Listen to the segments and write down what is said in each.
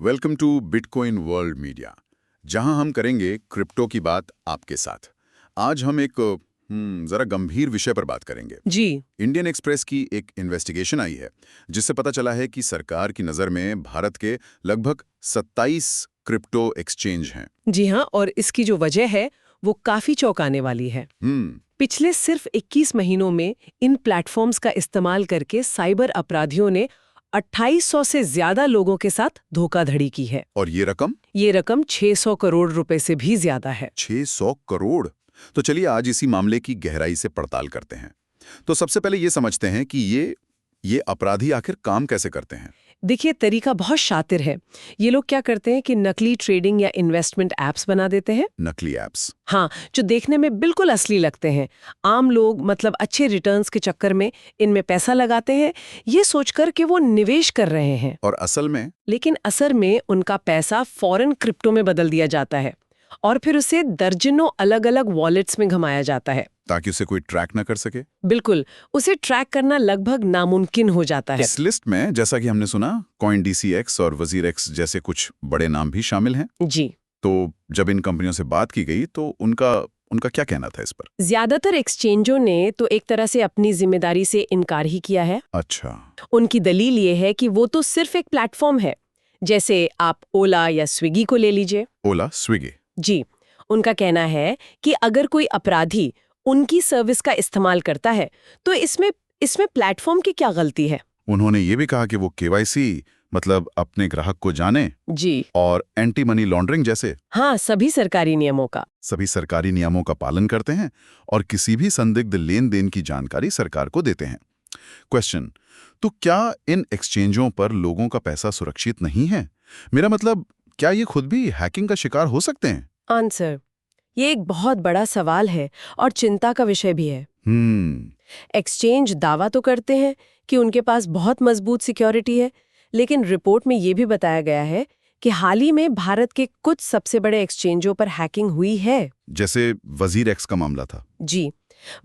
Welcome to Bitcoin World Media, जहां हम करेंगे क्रिप्टो की बात आपके साथ। आज हम एक जरा गंभीर विषय पर बात करेंगे। जी। इंडियन एक्सप्रेस की एक इन्वेस्टिगेशन आई है, जिससे पता चला है कि सरकार की नज़र में भारत के लगभग 27 क्रिप्टो एक्सचेंज हैं। जी हाँ, और इसकी जो वजह है वो काफी चौंकाने वाली है। पिछले सिर्फ 21 महीनों में इन प्लेटफॉर्म्स का इस्तेमाल करके साइबर अपराधियों ने 2800 से ज्यादा लोगों के साथ धोखाधड़ी की है। और ये रकम 600 करोड़ रुपए से भी ज्यादा है। 600 करोड़। तो चलिए आज इसी मामले की गहराई से पड़ताल करते हैं। तो सबसे पहले ये समझते हैं कि ये अपराधी आखिर काम कैसे करते हैं। देखिए, तरीका बहुत शातिर है। ये लोग क्या करते हैं कि नकली ट्रेडिंग या इन्वेस्टमेंट एप्स बना देते हैं। नकली एप्स? हाँ, जो देखने में बिल्कुल असली लगते हैं। आम लोग मतलब अच्छे रिटर्न्स के चक्कर में इनमें पैसा लगाते हैं, ये सोचकर कि वो निवेश कर रहे हैं। और असल में उनका पैसा फॉरेन क्रिप्टो में बदल दिया जाता है और फिर उसे दर्जनों अलग-अलग वॉलेट्स में घुमाया जाता है, ताकि उसे कोई ट्रैक न कर सके। बिल्कुल, उसे ट्रैक करना लगभग नामुमकिन हो जाता है। इस लिस्ट में, जैसा कि हमने सुना, CoinDCX और WazirX जैसे कुछ बड़े नाम भी शामिल हैं। जी। तो जब इन कंपनियों से बात की गई तो उनका क्या कहना था इस पर? ज्यादातर एक्सचेंजों ने तो एक तरह से अपनी जिम्मेदारी से इनकार ही किया है। अच्छा। उनकी दलील ये है कि वो तो सिर्फ एक प्लेटफॉर्म है, जैसे आप ओला या स्विगी को ले लीजिए। ओला, स्विगी? जी। उनका कहना है कि अगर कोई अपराधी उनकी सर्विस का इस्तेमाल करता है तो इसमें प्लेटफॉर्म की क्या गलती है। उन्होंने ये भी कहा कि वो KYC मतलब अपने ग्राहक को जाने, जी, और एंटी मनी लॉन्ड्रिंग जैसे हाँ, सभी सरकारी नियमों का पालन करते हैं और किसी भी संदिग्ध लेन देन की जानकारी सरकार को देते हैं। क्वेश्चन: तो क्या इन एक्सचेंजों पर लोगों का पैसा सुरक्षित नहीं है? मेरा मतलब, क्या ये खुद भी हैकिंग का शिकार हो सकते हैं? आंसर: ये एक बहुत बड़ा सवाल है और चिंता का विषय भी है। एक्सचेंज दावा तो करते हैं कि उनके पास बहुत मजबूत सिक्योरिटी है, लेकिन रिपोर्ट में ये भी बताया गया है कि हाल ही में भारत के कुछ सबसे बड़े एक्सचेंजों पर हैकिंग हुई है। जैसे WazirX का मामला था। जी,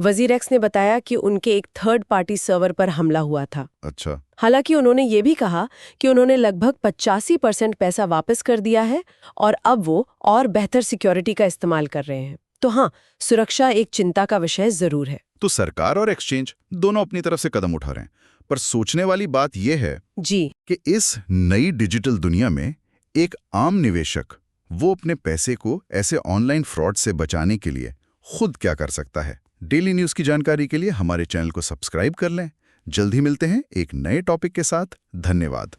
WazirX ने बताया कि उनके एक थर्ड पार्टी सर्वर पर हमला हुआ था। अच्छा। हालांकि उन्होंने ये भी कहा कि उन्होंने लगभग 85% पैसा वापस कर दिया है और अब वो और बेहतर सिक्योरिटी का इस्तेमाल कर रहे हैं। तो हाँ, सुरक्षा एक चिंता का विषय जरूर है। तो सरकार और एक्सचेंज दोनों अपनी तरफ से कदम उठा रहे हैं, पर सोचने वाली बात यह है जी कि इस नई डिजिटल दुनिया में एक आम निवेशक वो अपने पैसे को ऐसे ऑनलाइन फ्रॉड से बचाने के लिए खुद क्या कर सकता है। डेली न्यूज की जानकारी के लिए हमारे चैनल को सब्सक्राइब कर लें। जल्द ही मिलते हैं एक नए टॉपिक के साथ। धन्यवाद।